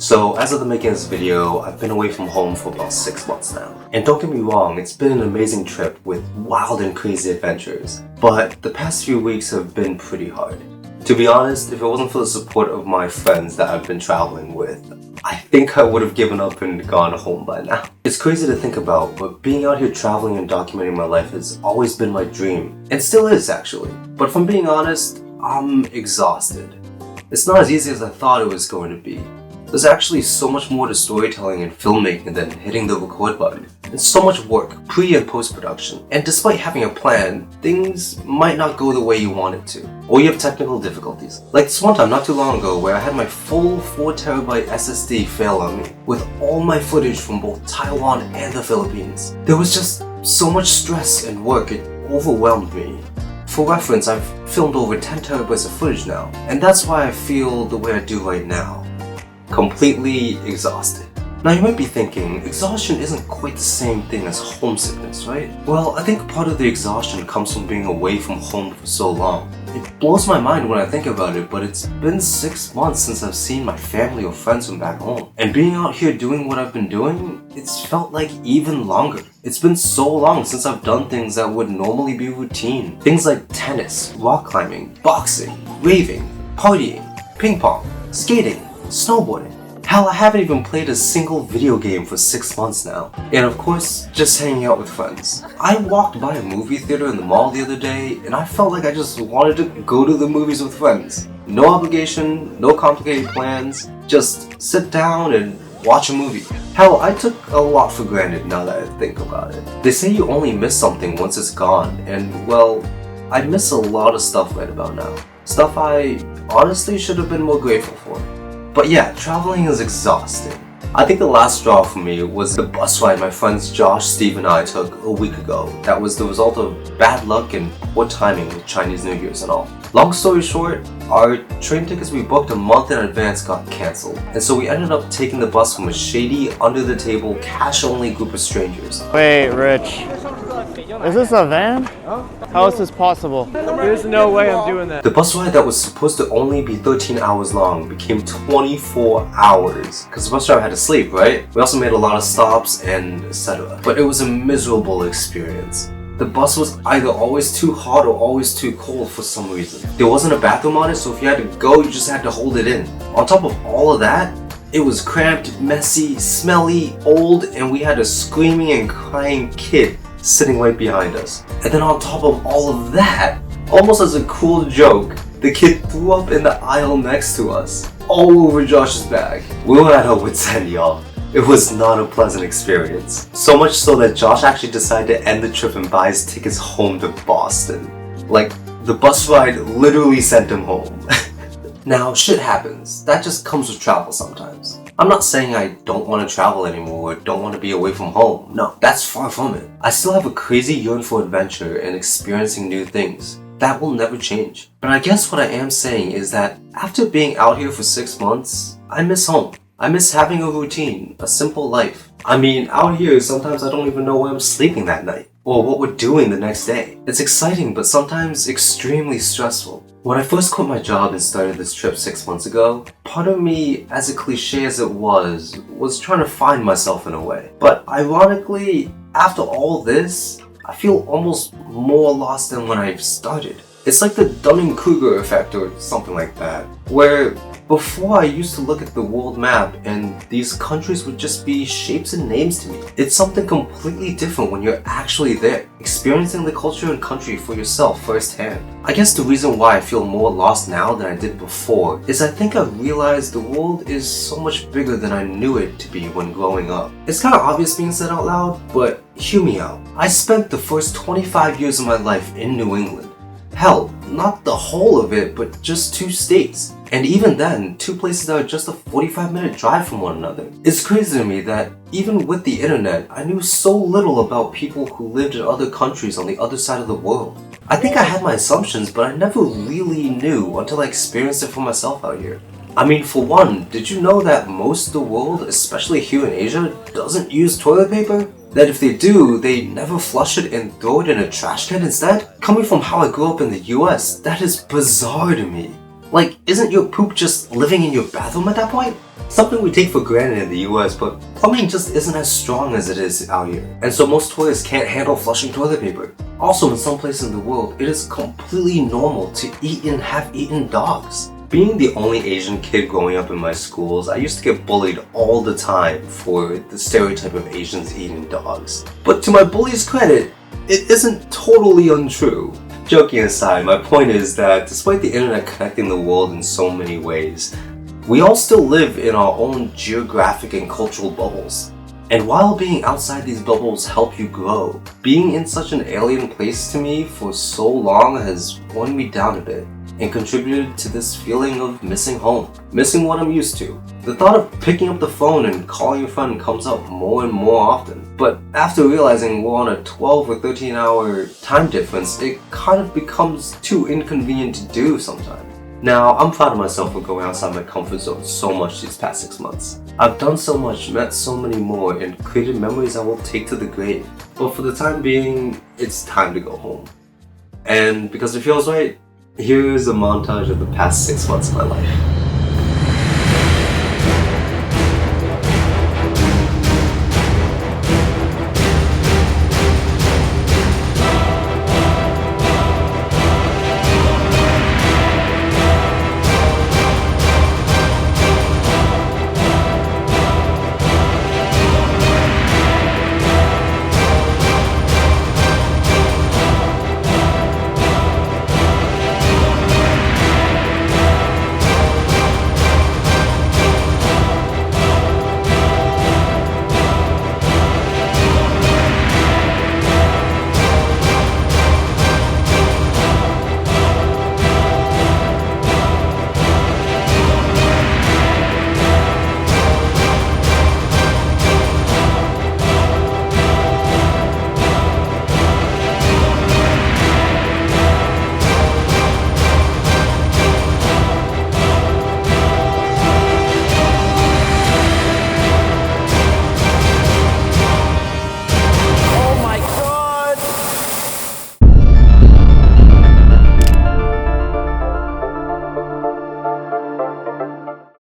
So as of the making of this video, I've been away from home for about 6 months now. And don't get me wrong, it's been an amazing trip with wild and crazy adventures. But the past few weeks have been pretty hard. To be honest, if it wasn't for the support of my friends that I've been traveling with, I think I would have given up and gone home by now. It's crazy to think about, but being out here traveling and documenting my life has always been my dream. And still is, actually. But if I'm being honest, I'm exhausted. It's not as easy as I thought it was going to be. There's actually so much more to storytelling and filmmaking than hitting the record button. And so much work, pre and post-production. And despite having a plan, things might not go the way you want it to. Or you have technical difficulties. Like this one time not too long ago where I had my full 4TB SSD fail on me, with all my footage from both Taiwan and the Philippines. There was just so much stress and work, it overwhelmed me. For reference, I've filmed over 10 terabytes of footage now, and that's why I feel the way I do right now. Completely exhausted. Now you might be thinking, exhaustion isn't quite the same thing as homesickness, right? Well, I think part of the exhaustion comes from being away from home for so long. It blows my mind when I think about it, but it's been 6 months since I've seen my family or friends from back home. And being out here doing what I've been doing, it's felt like even longer. It's been so long since I've done things that would normally be routine. Things like tennis, rock climbing, boxing, raving, partying, ping pong, skating, snowboarding. Hell, I haven't even played a single video game for 6 months now. And of course, just hanging out with friends. I walked by a movie theater in the mall the other day and I felt like I just wanted to go to the movies with friends. No obligation, no complicated plans, just sit down and watch a movie. Hell, I took a lot for granted now that I think about it. They say you only miss something once it's gone, and well, I miss a lot of stuff right about now. Stuff I honestly should have been more grateful for. But yeah, traveling is exhausting. I think the last straw for me was the bus ride my friends Josh, Steve, and I took a week ago. That was the result of bad luck and poor timing with Chinese New Year's and all. Long story short, our train tickets we booked a month in advance got cancelled. And so we ended up taking the bus from a shady, under-the-table, cash-only group of strangers. Wait, Rich. Is this a van? How is this possible? There's no way I'm doing that. The bus ride that was supposed to only be 13 hours long became 24 hours. Because the bus driver had to sleep, right? We also made a lot of stops and etc. But it was a miserable experience. The bus was either always too hot or always too cold for some reason. There wasn't a bathroom on it, so if you had to go, you just had to hold it in. On top of all of that, it was cramped, messy, smelly, old, and we had a screaming and crying kid sitting right behind us. And then on top of all of that, almost as a cool joke, the kid threw up in the aisle next to us, all over Josh's bag. We were at our wits' end, y'all. It was not a pleasant experience. So much so that Josh actually decided to end the trip and buy his tickets home to Boston. Like, the bus ride literally sent him home. Now, shit happens. That just comes with travel sometimes. I'm not saying I don't want to travel anymore or don't want to be away from home. No, that's far from it. I still have a crazy yearn for adventure and experiencing new things. That will never change. But I guess what I am saying is that after being out here for 6 months, I miss home. I miss having a routine, a simple life. I mean, out here, sometimes I don't even know where I'm sleeping that night or what we're doing the next day. It's exciting, but sometimes extremely stressful. When I first quit my job and started this trip 6 months ago, part of me, as cliche as it was trying to find myself in a way. But ironically, after all this, I feel almost more lost than when I started. It's like the Dunning-Kruger effect or something like that, where before I used to look at the world map and these countries would just be shapes and names to me. It's something completely different when you're actually there, experiencing the culture and country for yourself firsthand. I guess the reason why I feel more lost now than I did before is I think I've realized the world is so much bigger than I knew it to be when growing up. It's kind of obvious being said out loud, but hear me out. I spent the first 25 years of my life in New England. Hell, not the whole of it, but just 2 states. And even then, 2 places that are just a 45-minute drive from one another. It's crazy to me that even with the internet, I knew so little about people who lived in other countries on the other side of the world. I think I had my assumptions, but I never really knew until I experienced it for myself out here. I mean, for one, did you know that most of the world, especially here in Asia, doesn't use toilet paper? That if they do, they never flush it and throw it in a trash can instead? Coming from how I grew up in the US, that is bizarre to me. Like, isn't your poop just living in your bathroom at that point? Something we take for granted in the US, but plumbing just isn't as strong as it is out here. And so most toilets can't handle flushing toilet paper. Also, in some places in the world, it is completely normal to eat and have eaten dogs. Being the only Asian kid growing up in my schools, I used to get bullied all the time for the stereotype of Asians eating dogs. But to my bully's credit, it isn't totally untrue. Joking aside, my point is that despite the internet connecting the world in so many ways, we all still live in our own geographic and cultural bubbles. And while being outside these bubbles help you grow, being in such an alien place to me for so long has worn me down a bit and contributed to this feeling of missing home, missing what I'm used to. The thought of picking up the phone and calling a friend comes up more and more often. But after realizing we're on a 12 or 13 hour time difference, it kind of becomes too inconvenient to do sometimes. Now, I'm proud of myself for going outside my comfort zone so much these past 6 months. I've done so much, met so many more, and created memories I will take to the grave. But for the time being, it's time to go home. And because it feels right, here is a montage of the past 6 months of my life.